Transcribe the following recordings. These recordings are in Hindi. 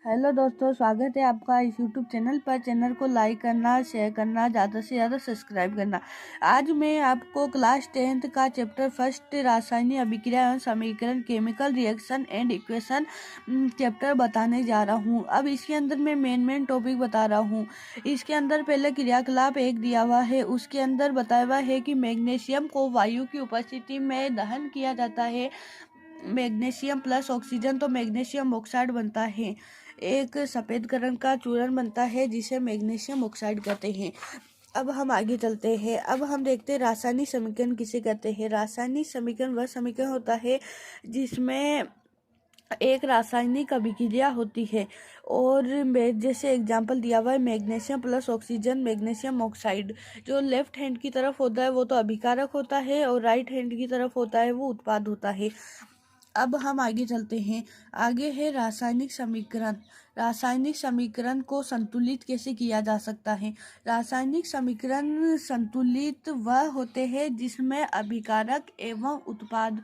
हेलो दोस्तों, स्वागत है आपका इस यूट्यूब चैनल पर। चैनल को लाइक करना, शेयर करना, ज़्यादा से ज़्यादा सब्सक्राइब करना। आज मैं आपको क्लास 10th का चैप्टर फर्स्ट रासायनिक अभिक्रिया एवं समीकरण chemical reaction and equation chapter बताने जा रहा हूँ। अब इसके अंदर मैं मेन टॉपिक बता रहा हूँ। इसके अंदर पहले क्रियाकलाप एक दिया हुआ है, उसके अंदर बताया हुआ है कि मैग्नीशियम को वायु की उपस्थिति में दहन किया जाता है। मैग्नीशियम प्लस ऑक्सीजन तो मैग्नीशियम ऑक्साइड बनता है। एक सफ़ेद कलर का चूर्ण बनता है जिसे मैग्नीशियम ऑक्साइड कहते हैं। अब हम आगे चलते हैं। अब हम देखते हैं रासायनिक समीकरण किसे कहते हैं। रासायनिक समीकरण वह समीकरण होता है जिसमें एक रासायनिक अभिक्रिया होती है और जैसे एग्जांपल दिया हुआ है magnesium plus oxygen magnesium oxide. जो लेफ्ट हैंड की तरफ होता है वो तो अभिकारक होता है और राइट हैंड की तरफ होता है वो उत्पाद होता है। अब हम आगे चलते हैं। आगे है रासायनिक समीकरण। रासायनिक समीकरण को संतुलित कैसे किया जा सकता है। रासायनिक समीकरण संतुलित वह होते हैं जिसमें अभिकारक एवं उत्पाद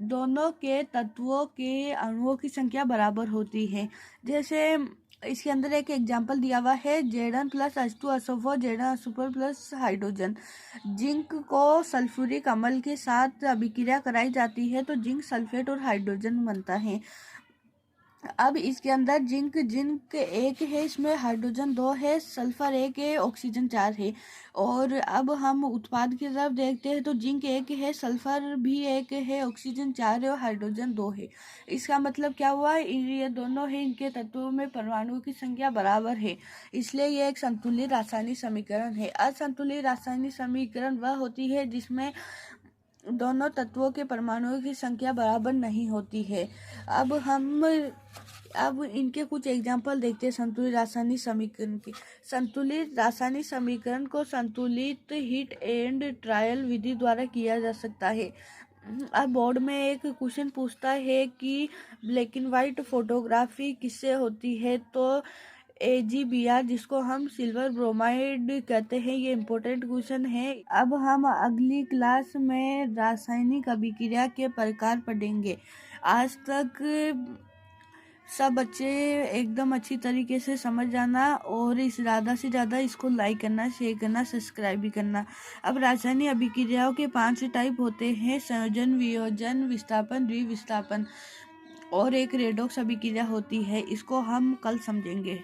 दोनों के तत्वों के अणुओं की संख्या बराबर होती है। जैसे इसके अंदर एक एग्जाम्पल दिया हुआ है Zn plus H2SO4 Zn plus hydrogen. Zinc को सल्फ्यूरिक अम्ल के साथ अभिक्रिया कराई जाती है तो जिंक सल्फेट और हाइड्रोजन बनता है। अब इसके अंदर जिंक एक है, इसमें हाइड्रोजन 2 है, सल्फर 1 है, ऑक्सीजन 4 है। और अब हम उत्पाद की तरफ देखते हैं तो जिंक 1 है, सल्फर भी 1 है, ऑक्सीजन 4 है और हाइड्रोजन 2 है। इसका मतलब क्या हुआ, ये दोनों है, इनके तत्वों में परमाणुओं की संख्या बराबर है, इसलिए ये एक संतुलित रासायनिक समीकरण है। असंतुलित रासायनिक समीकरण वह होती है जिसमें दोनों तत्वों के परमाणुओं की संख्या बराबर नहीं होती है। अब इनके कुछ एग्जाम्पल देखते हैं संतुलित रासायनिक समीकरण के। संतुलित रासायनिक समीकरण को संतुलित हीट एंड ट्रायल विधि द्वारा किया जा सकता है। अब बोर्ड में एक क्वेश्चन पूछता है कि ब्लैक एंड वाइट फोटोग्राफी किससे होती है, तो AgBr, जिसको हम सिल्वर ब्रोमाइड कहते हैं। ये इम्पोर्टेंट क्वेश्चन है। अब हम अगली क्लास में रासायनिक अभिक्रिया के प्रकार पढ़ेंगे। आज तक सब बच्चे एकदम अच्छी तरीके से समझ जाना और इस ज़्यादा से ज़्यादा इसको लाइक करना, शेयर करना, सब्सक्राइब भी करना। अब रासायनिक अभिक्रियाओं के 5 टाइप होते हैं: संयोजन, वियोजन, विस्थापन, द्विविस्थापन और एक रेडॉक्स अभिक्रिया होती है। इसको हम कल समझेंगे।